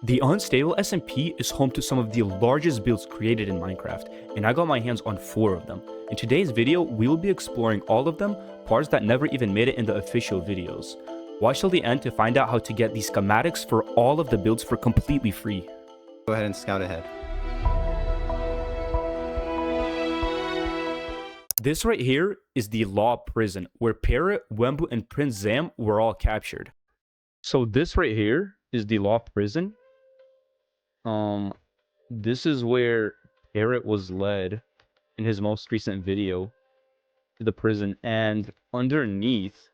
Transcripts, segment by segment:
The Unstable SMP is home to some of the largest builds created in Minecraft, and I got my hands on 4 of them. In today's video, we will be exploring all of them, parts that never even made it in the official videos. Watch till the end to find out how to get the schematics for all of the builds for completely free. Go ahead and scout ahead. This right here is the Law Prison, where Parrot, Wembu, and Prince Zam were all captured. So this right here is the Law Prison. This is where Parrot was led in his most recent video to the prison, and underneath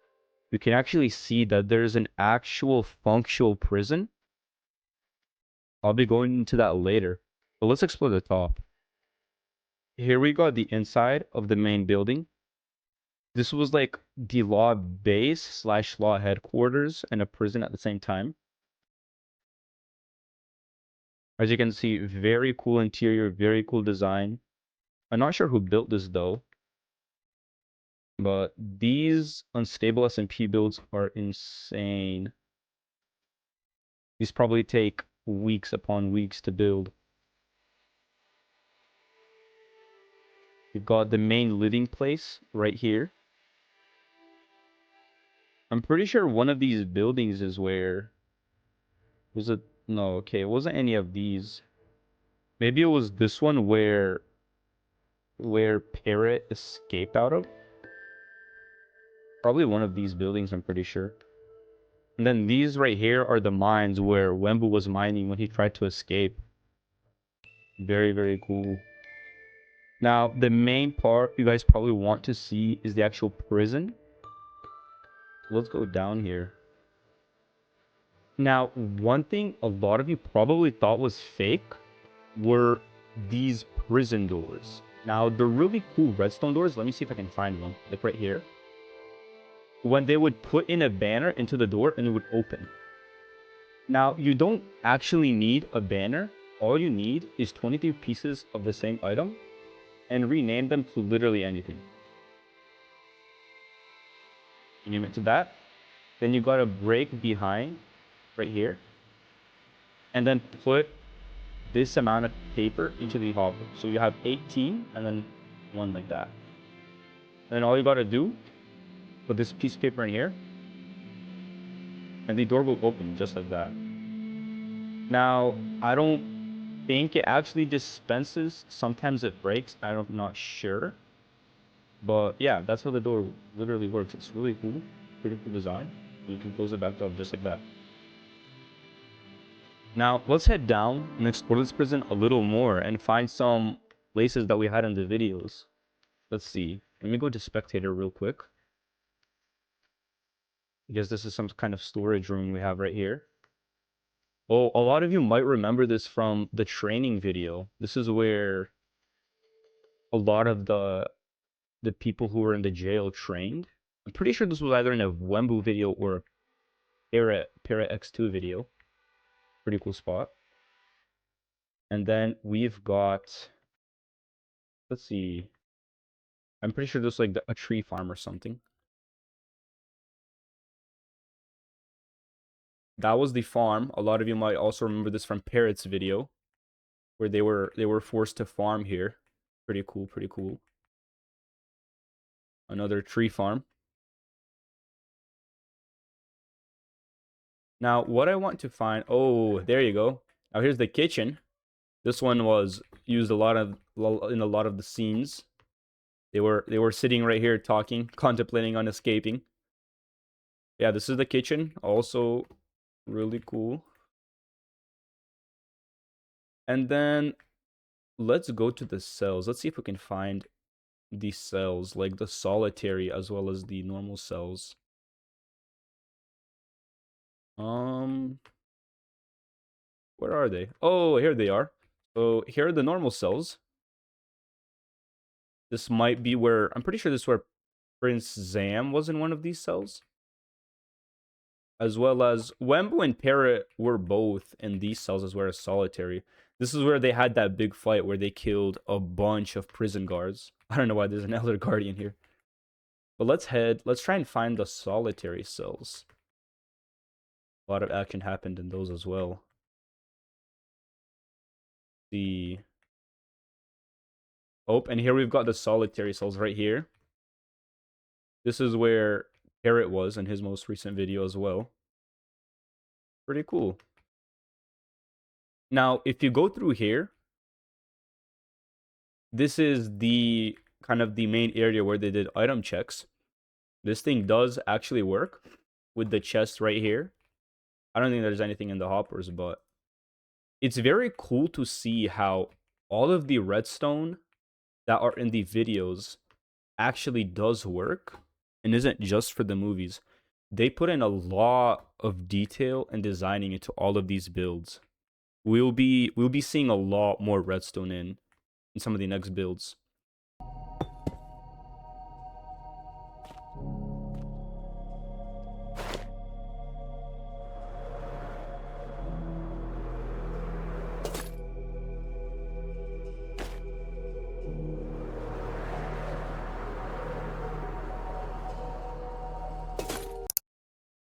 you can actually see that there's an actual functional prison. I'll be going into that later, but let's explore the top. Here we got the inside of the main building. This was like the law base slash law headquarters and a prison at the same time. As you can see, very cool interior, very cool design. I'm not sure who built this though, but these Unstable SMP builds are insane. These probably take weeks upon weeks to build. You've got the main living place right here. I'm pretty sure one of these buildings is where... Was it? No, okay, it wasn't any of these. Maybe it was this one where Parrot escaped out of. Probably one of these buildings, I'm pretty sure. And then these right here are the mines where Wembu was mining when he tried to escape. Very, very cool. Now, the main part you guys probably want to see is the actual prison. Let's go down here. Now, one thing a lot of you probably thought was fake were these prison doors. Now, they're really cool redstone doors. Let me see if I can find one. Like right here. When they would put in a banner into the door and it would open. Now, you don't actually need a banner. All you need is 23 pieces of the same item and rename them to literally anything. You name it to that. Then you gotta break behind right here. And then put this amount of paper into the hopper. So you have 18 and then one like that. And then all you gotta do, put this piece of paper in here. And the door will open just like that. Now, I don't think it actually dispenses. Sometimes it breaks. I'm not sure. But yeah, that's how the door literally works. It's really cool. Pretty cool design. You can close it back up just like that. Now, let's head down and explore this prison a little more and find some places that we had in the videos. Let's see. Let me go to spectator real quick. I guess this is some kind of storage room we have right here. Oh, a lot of you might remember this from the training video. This is where a lot of the people who were in the jail trained. I'm pretty sure this was either in a Wembu video or a Parrot X2 video. Pretty cool spot. And then we've got... Let's see. I'm pretty sure this is like a tree farm or something. That was the farm. A lot of you might also remember this from Parrot's video, where they were forced to farm here. Pretty cool, pretty cool. Another tree farm. Now, what I want to find... Oh, there you go. Now here's the kitchen. This one was used in a lot of the scenes. They were sitting right here talking, contemplating on escaping. Yeah, this is the kitchen. Also really cool. And then let's go to the cells. Let's see if we can find the cells, like the solitary as well as the normal cells. Where are they? Oh, here they are. So here are the normal cells. This might be where... I'm pretty sure this is where Prince Zam was in one of these cells. As well as Wembu and Parrot were both in these cells as well as solitary. This is where they had that big fight where they killed a bunch of prison guards. I don't know why there's an Elder Guardian here. But let's try and find the solitary cells. A lot of action happened in those as well. see. Oh, and here we've got the solitary cells right here. This is where Parrot was in his most recent video as well. Pretty cool. Now, if you go through here, this is the kind of the main area where they did item checks. This thing does actually work with the chest right here. I don't think there's anything in the hoppers, but it's very cool to see how all of the redstone that are in the videos actually does work and isn't just for the movies. They put in a lot of detail and designing into all of these builds. We'll be seeing a lot more redstone in some of the next builds.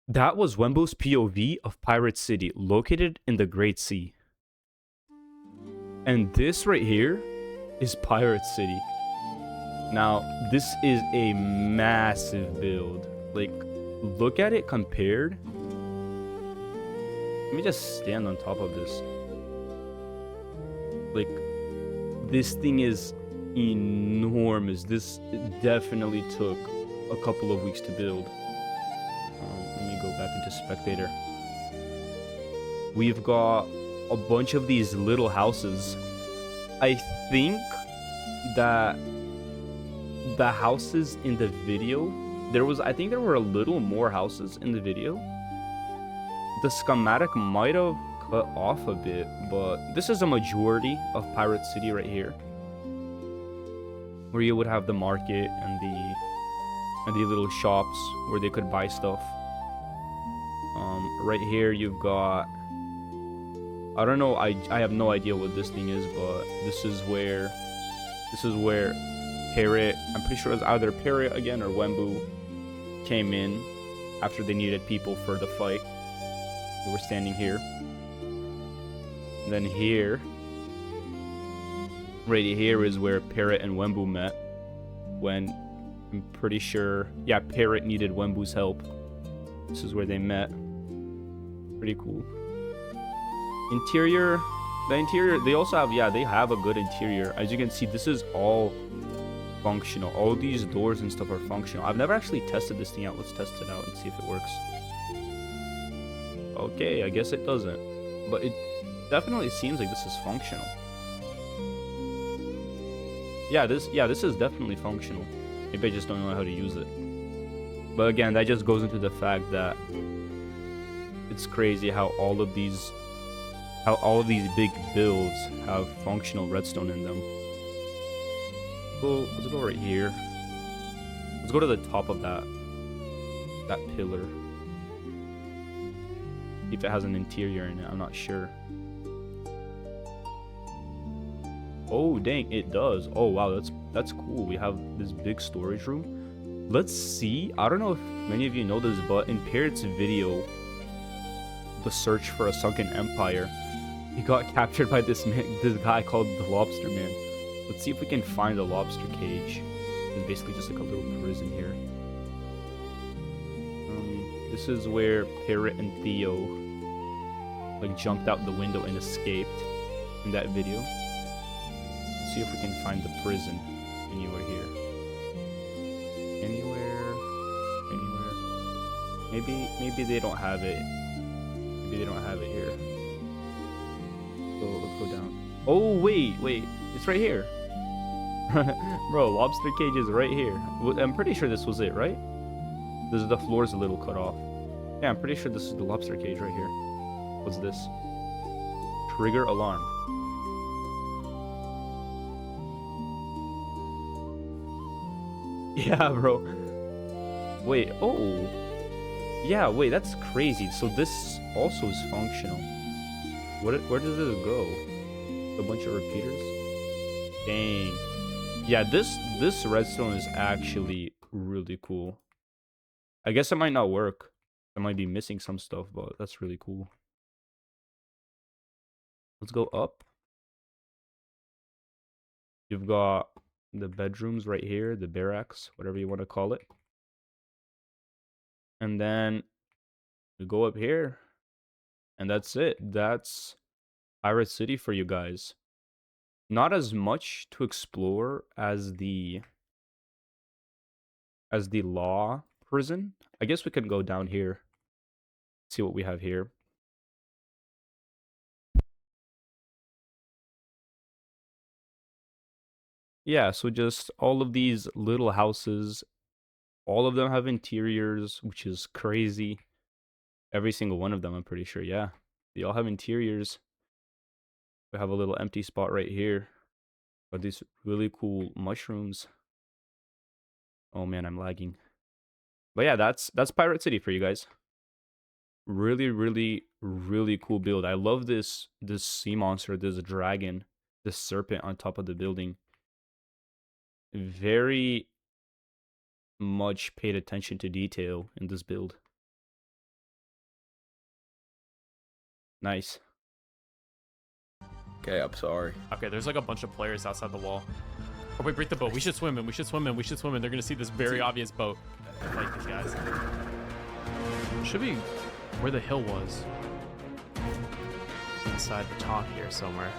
That was Wembo's POV of Pirate City, located in the Great Sea. And this right here is Pirate City. Now, this is a massive build. Like, look at it compared. Let me just stand on top of this. Like, this thing is enormous. This definitely took a couple of weeks to build. Let me go back into spectator. We've got a bunch of these little houses. I think that the houses in the video, I think there were a little more houses in the video. The schematic might have cut off a bit, but this is a majority of Pirate City right here, where you would have the market and the little shops where they could buy stuff. Right here you've got, I don't know, I have no idea what this thing is, but this is where Parrot, I'm pretty sure it was either Parrot again or Wembu came in after they needed people for the fight. They were standing here. And then here, right here is where Parrot and Wembu met, when I'm pretty sure, yeah, Parrot needed Wembu's help. This is where they met. Pretty cool. Interior, the interior, they also have, yeah, they have a good interior. As you can see, this is all functional. All these doors and stuff are functional. I've never actually tested this thing out. Let's test it out and see if it works. Okay, I guess it doesn't. But it definitely seems like this is functional. Yeah, this is definitely functional. Maybe I just don't know how to use it. But again, that just goes into the fact that it's crazy how all of these big builds have functional redstone in them. Let's go right here. Let's go to the top of that pillar. If it has an interior in it, I'm not sure. Oh dang, it does. Oh wow, that's cool. We have this big storage room. Let's see. I don't know if many of you know this, but in Parrot's video, the search for a sunken empire, he got captured by this guy called the Lobster Man. Let's see if we can find the lobster cage. It's basically just like a little prison here. This is where Parrot and Theo like jumped out the window and escaped in that video. Let's see if we can find the prison anywhere here. Anywhere. Maybe they don't have it. Maybe they don't have it here. So let's go down. Oh wait, it's right here. Bro, lobster cage is right here. I'm pretty sure this was it, right? The floor's a little cut off. Yeah, I'm pretty sure this is the lobster cage right here. What's this? Trigger alarm. Yeah, bro. Wait, oh. Yeah, wait, that's crazy. So this also is functional. Where does this go? A bunch of repeaters? Dang. Yeah, this redstone is actually really cool. I guess it might not work. I might be missing some stuff, but that's really cool. Let's go up. You've got the bedrooms right here, the barracks, whatever you want to call it. And then we go up here, and that's it. That's Pirate City for you guys. Not as much to explore as the law prison. I guess we can go down here, see what we have here. Yeah, so just all of these little houses, all of them have interiors, which is crazy. Every single one of them, I'm pretty sure, yeah. They all have interiors. We have a little empty spot right here. But these really cool mushrooms. Oh man, I'm lagging. But yeah, that's Pirate City for you guys. Really, really, really cool build. I love this sea monster, this dragon, this serpent on top of the building. Very much paid attention to detail in this build. Nice. Okay, I'm sorry. Okay, there's like a bunch of players outside the wall. Oh wait, break the boat. We should swim in. We should swim in. We should swim in. They're gonna see this very obvious boat. Fight these guys. Should be where the hill was. Inside the top here somewhere.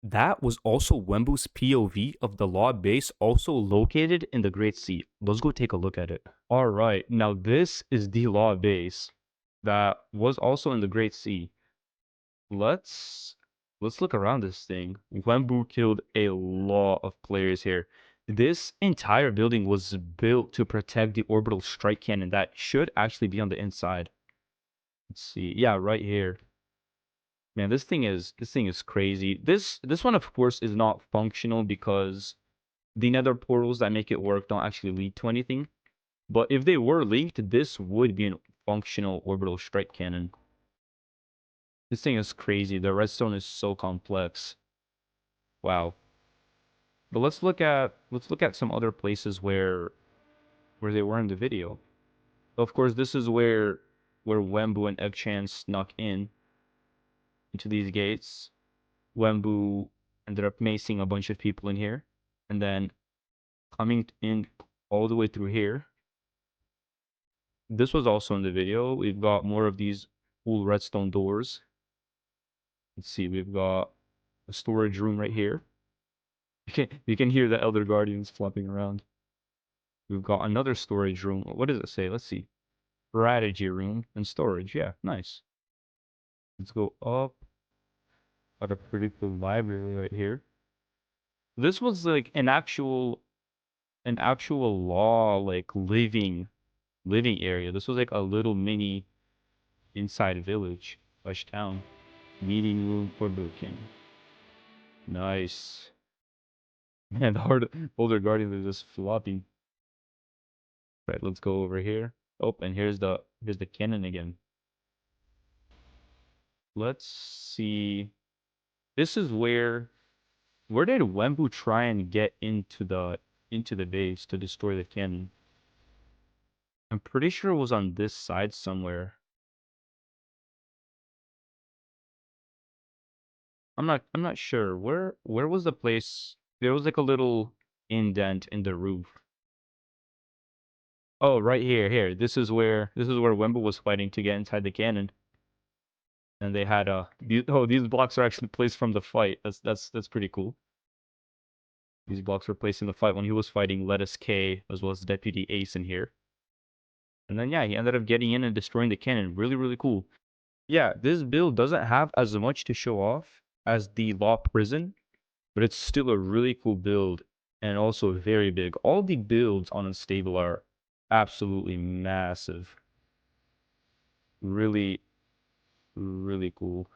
That was also Wembu's POV of the law base, also located in the Great Sea. Let's go take a look at it. All right, now this is the law base that was also in the Great Sea. Let's look around this thing. Wembu killed a lot of players here. This entire building was built to protect the orbital strike cannon that should actually be on the inside. Let's see. Yeah, right here. Man, this thing is crazy. This one, of course, is not functional because the nether portals that make it work don't actually lead to anything. But if they were linked, this would be a functional orbital strike cannon. This thing is crazy. The redstone is so complex. Wow. But let's look at some other places where they were in the video. Of course, this is where Wembu and Egchan snuck into these gates. Wembu ended up macing a bunch of people in here, and then coming in all the way through here. This was also in the video. We've got more of these cool redstone doors. Let's see, we've got a storage room right here. You can hear the Elder Guardians flopping around. We've got another storage room. What does it say? Let's see. Strategy room and storage. Yeah, nice. Let's go up. Got a pretty cool library right here. This was like an actual law like living area. This was like a little mini inside village slash town. Meeting room for booking. Nice. Man, the older guardians are just flopping. Right, let's go over here. Oh, and here's the cannon again. Let's see. This is where did Wembu try and get into the base to destroy the cannon? I'm pretty sure it was on this side somewhere. I'm not sure. Where was the place? There was like a little indent in the roof. Oh, right here. This is where Wembu was fighting to get inside the cannon. And they had these blocks are actually placed from the fight. That's pretty cool. These blocks were placed in the fight when he was fighting Lettuce K as well as Deputy Ace in here. And then yeah, he ended up getting in and destroying the cannon. Really, really cool. Yeah, this build doesn't have as much to show off as the Law Prison, but it's still a really cool build and also very big. All the builds on Unstable are absolutely massive. Really, really cool.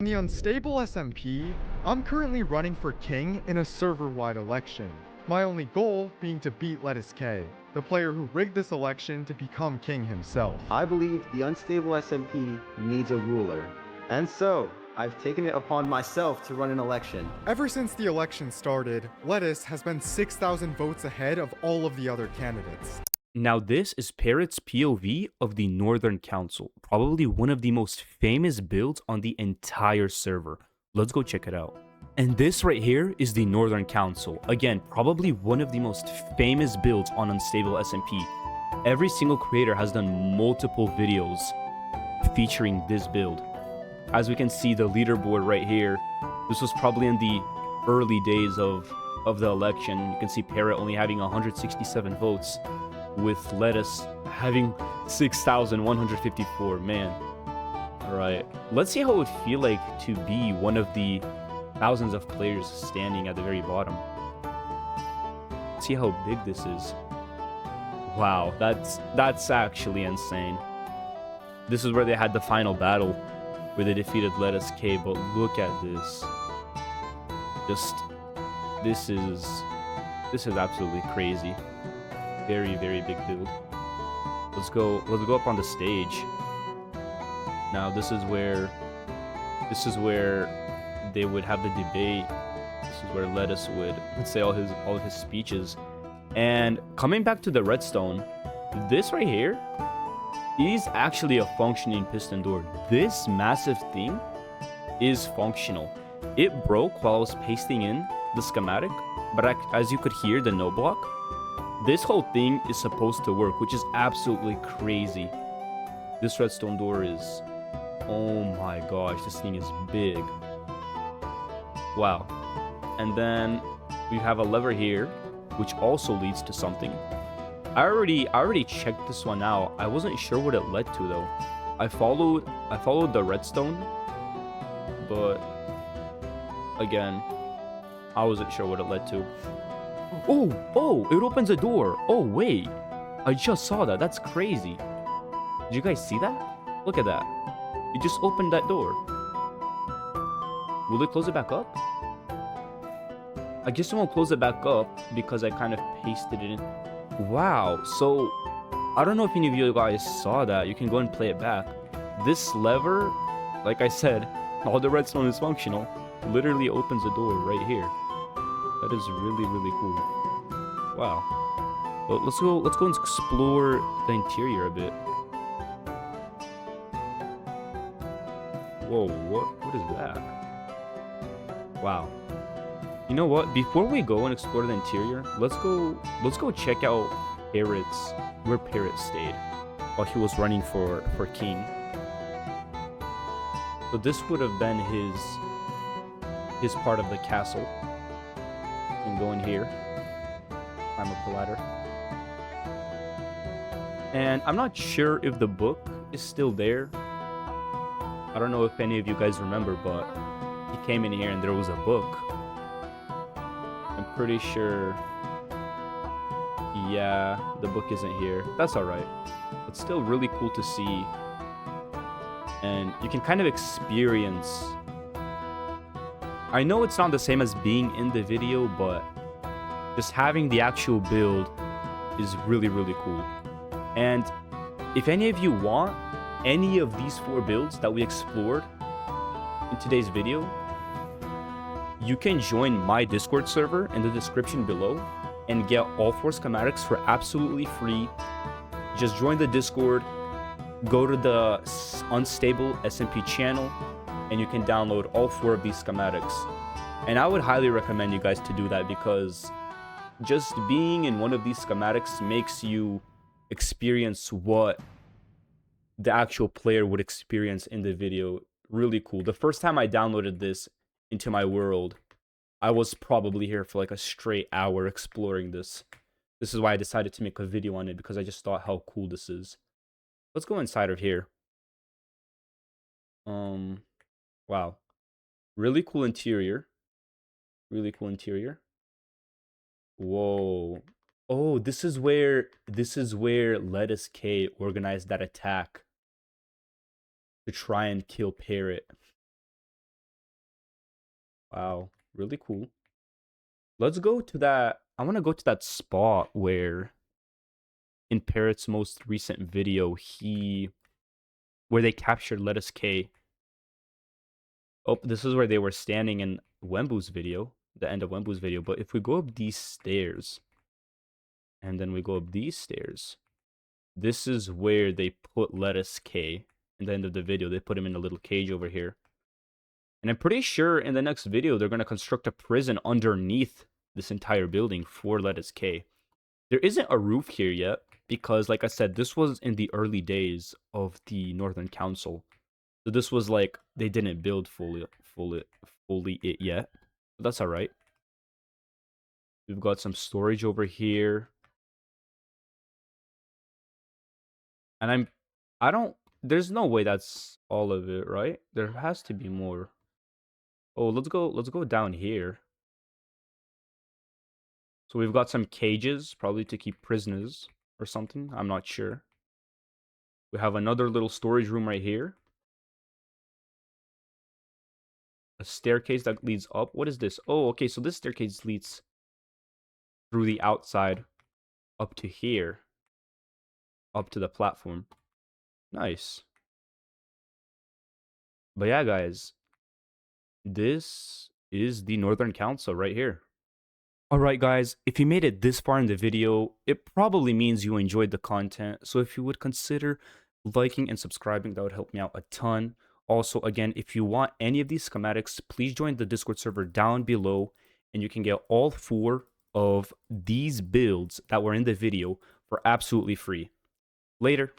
In the Unstable SMP, I'm currently running for king in a server-wide election. My only goal being to beat Lettuce K, the player who rigged this election to become king himself. I believe the Unstable SMP needs a ruler, and so I've taken it upon myself to run an election. Ever since the election started, Lettuce has been 6,000 votes ahead of all of the other candidates. Now this is Parrot's POV of the Northern Council, probably one of the most famous builds on the entire server. Let's go check it out. And this right here is the Northern Council. Again, probably one of the most famous builds on Unstable SMP. Every single creator has done multiple videos featuring this build. As we can see, the leaderboard right here, this was probably in the early days of the election. You can see Parrot only having 167 votes, with Lettuce having 6,154. Man. Alright, let's see how it would feel like to be one of the thousands of players standing at the very bottom. See how big this is. Wow, that's actually insane. This is where they had the final battle, where they defeated Lettuce K, but look at this. This is absolutely crazy. Very, very big build. Let's go up on the stage. Now this is where they would have the debate. This is where Lettuce would say all of his speeches. And coming back to the redstone, this right here is actually a functioning piston door. This massive thing is functional. It broke while I was pasting in the schematic, but as you could hear the no block, this whole thing is supposed to work, which is absolutely crazy. This redstone door is, oh my gosh, this thing is big. Wow. And then we have a lever here, which also leads to something. I already checked this one out. I wasn't sure what it led to though. I followed the redstone, but again, I wasn't sure what it led to. Oh, it opens a door. Oh wait, I just saw that. That's crazy. Did you guys see that? Look at that. It just opened that door. Will it close it back up? I guess it won't close it back up because I kind of pasted it in. Wow, so I don't know if any of you guys saw that. You can go and play it back. This lever, like I said, all the redstone is functional. Literally opens a door right here. That is really, really cool. Wow. Well, let's go and explore the interior a bit. Whoa, what is that? Wow. You know what? Before we go and explore the interior, let's go check out where Parrot stayed while he was running for king. So this would have been his part of the castle. And go in here, climb up the ladder. And I'm not sure if the book is still there. I don't know if any of you guys remember, but he came in here and there was a book. I'm pretty sure, yeah, the book isn't here. That's alright. It's still really cool to see. And you can kind of experience... I know it's not the same as being in the video, but just having the actual build is really, really cool. And if any of you want any of these 4 builds that we explored in today's video, you can join my Discord server in the description below and get all 4 schematics for absolutely free. Just join the Discord, go to the Unstable SMP channel, and you can download all 4 of these schematics. And I would highly recommend you guys to do that, because just being in one of these schematics makes you experience what the actual player would experience in the video. Really cool. The first time I downloaded this into my world, I was probably here for like a straight hour exploring this. This is why I decided to make a video on it, because I just thought how cool this is. Let's go inside of here. Wow. Really cool interior. Really cool interior. Whoa. Oh, this is where Lettuce K organized that attack to try and kill Parrot. Wow, really cool. Let's go to that. I want to go to that spot where in Parrot's most recent video, where they captured Lettuce K. Oh, this is where they were standing in Wembu's video, the end of Wembu's video. But if we go up these stairs, and then we go up these stairs, this is where they put Lettuce K. In the end of the video, they put him in a little cage over here. And I'm pretty sure in the next video, they're going to construct a prison underneath this entire building for Lettuce K. There isn't a roof here yet because, like I said, this was in the early days of the Northern Council. So this was like, they didn't build fully it yet. But that's all right. We've got some storage over here. And there's no way that's all of it, right? There has to be more. Oh, let's go down here. So we've got some cages, probably to keep prisoners or something. I'm not sure. We have another little storage room right here. A staircase that leads up. What is this? Oh, okay, so this staircase leads through the outside up to here. Up to the platform. Nice. But yeah, guys. This is the Northern Council right here. Alright guys, if you made it this far in the video, it probably means you enjoyed the content. So if you would consider liking and subscribing, that would help me out a ton. Also, again, if you want any of these schematics, please join the Discord server down below and you can get all 4 of these builds that were in the video for absolutely free. Later.